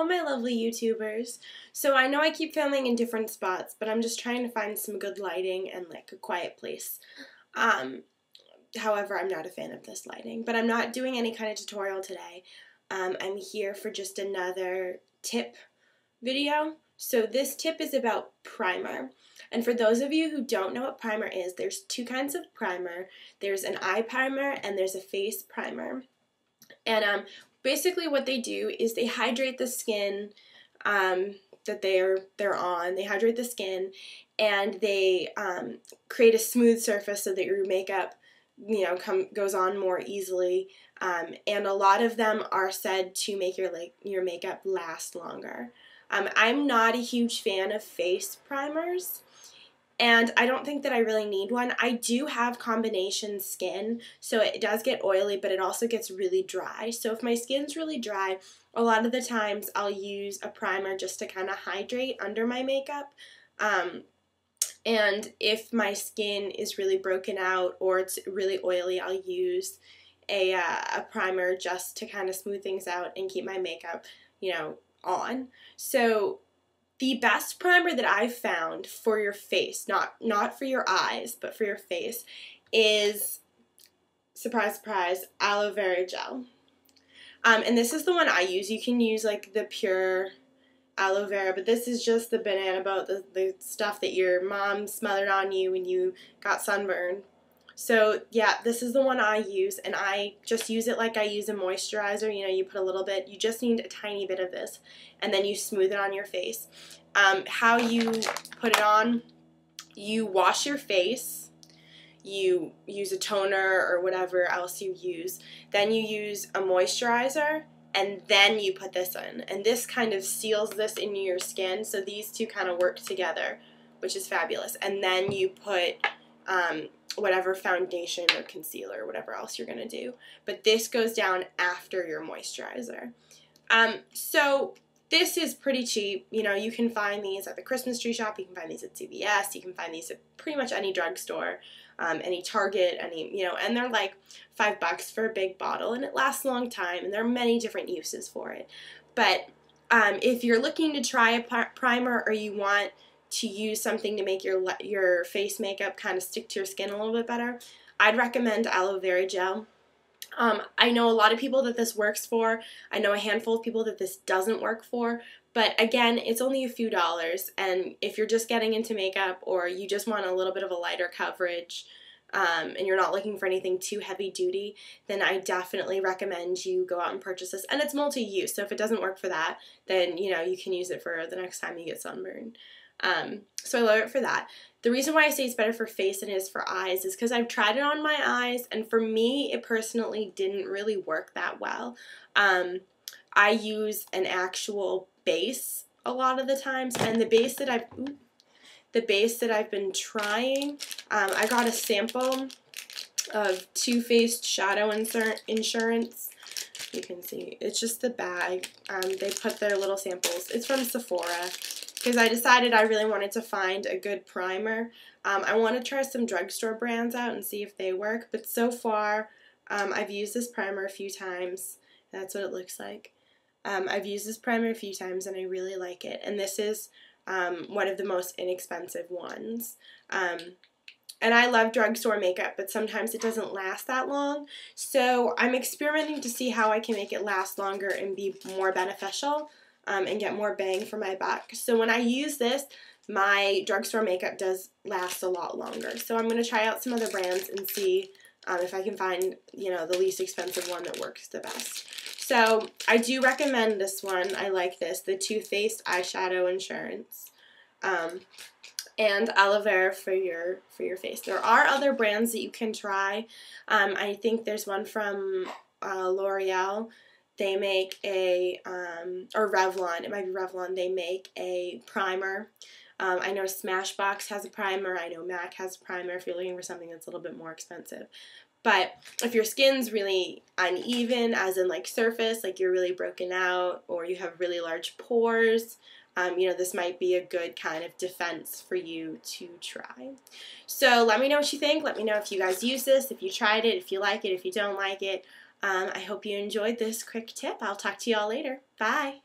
my lovely YouTubers. So I know I keep filming in different spots, but I'm just trying to find some good lighting and like a quiet place. However, I'm not a fan of this lighting, but I'm not doing any kind of tutorial today. I'm here for just another tip video. So this tip is about primer. And for those of you who don't know what primer is, there's two kinds of primer. There's an eye primer and there's a face primer. And basically what they do is they hydrate the skin that they're on. They hydrate the skin and they create a smooth surface so that your makeup goes on more easily. And a lot of them are said to make your makeup last longer. I'm not a huge fan of face primers, and I don't think that I really need one. I do have combination skin, so it does get oily, but it also gets really dry. So if my skin's really dry, a lot of the times I'll use a primer just to kind of hydrate under my makeup. And if my skin is really broken out or it's really oily, I'll use a primer just to kind of smooth things out and keep my makeup, on. So the best primer that I've found for your face, not for your eyes, but for your face, is, surprise, surprise, aloe vera gel. And this is the one I use. You can use like the pure aloe vera, but this is just the banana boat, the stuff that your mom smothered on you when you got sunburned. So yeah, this is the one I use, and I just use it like I use a moisturizer. You put a little bit, you just need a tiny bit of this, and then you smooth it on your face. How you put it on, you wash your face, you use a toner or whatever else you use, then you use a moisturizer, and then you put this in. And this kind of seals this into your skin, so these two kind of work together, which is fabulous. And then you put whatever foundation or concealer or whatever else you're going to do. But this goes down after your moisturizer. So this is pretty cheap. You can find these at the Christmas tree shop. You can find these at CVS. You can find these at pretty much any drugstore, any Target, and they're like $5 for a big bottle, and it lasts a long time, and there are many different uses for it. But if you're looking to try a primer or you want to use something to make your face makeup kind of stick to your skin a little bit better, I'd recommend aloe vera gel. I know a lot of people that this works for. I know a handful of people that this doesn't work for, but again, it's only a few dollars, and if you're just getting into makeup or you just want a little bit of a lighter coverage, and you're not looking for anything too heavy duty, then I definitely recommend you go out and purchase this. And it's multi-use, so if it doesn't work for that, then you can use it for the next time you get sunburned. So I love it for that. The reason why I say it's better for face than it is for eyes is because I've tried it on my eyes, and for me, it personally didn't really work that well. I use an actual base a lot of the times, and the base that I've been trying, I got a sample of Too Faced Shadow Insurance. You can see, it's just the bag. They put their little samples. It's from Sephora, because I decided I really wanted to find a good primer. I want to try some drugstore brands out and see if they work, but so far I've used this primer a few times. That's what it looks like. I've used this primer a few times and I really like it, and this is one of the most inexpensive ones. And I love drugstore makeup, but sometimes it doesn't last that long. So I'm experimenting to see how I can make it last longer and be more beneficial, and get more bang for my buck. So when I use this, my drugstore makeup does last a lot longer. So I'm going to try out some other brands and see if I can find, the least expensive one that works the best. So I do recommend this one. I like this, the Too Faced Eyeshadow Insurance. And aloe vera for your face. There are other brands that you can try. I think there's one from L'Oreal. They make or Revlon, it might be Revlon, they make a primer. I know Smashbox has a primer. I know MAC has a primer if you're looking for something that's a little bit more expensive. But if your skin's really uneven, as in like surface, like you're really broken out, or you have really large pores, this might be a good kind of defense for you to try. So let me know what you think. Let me know if you guys use this, if you tried it, if you like it, if you don't like it. I hope you enjoyed this quick tip. I'll talk to you all later. Bye.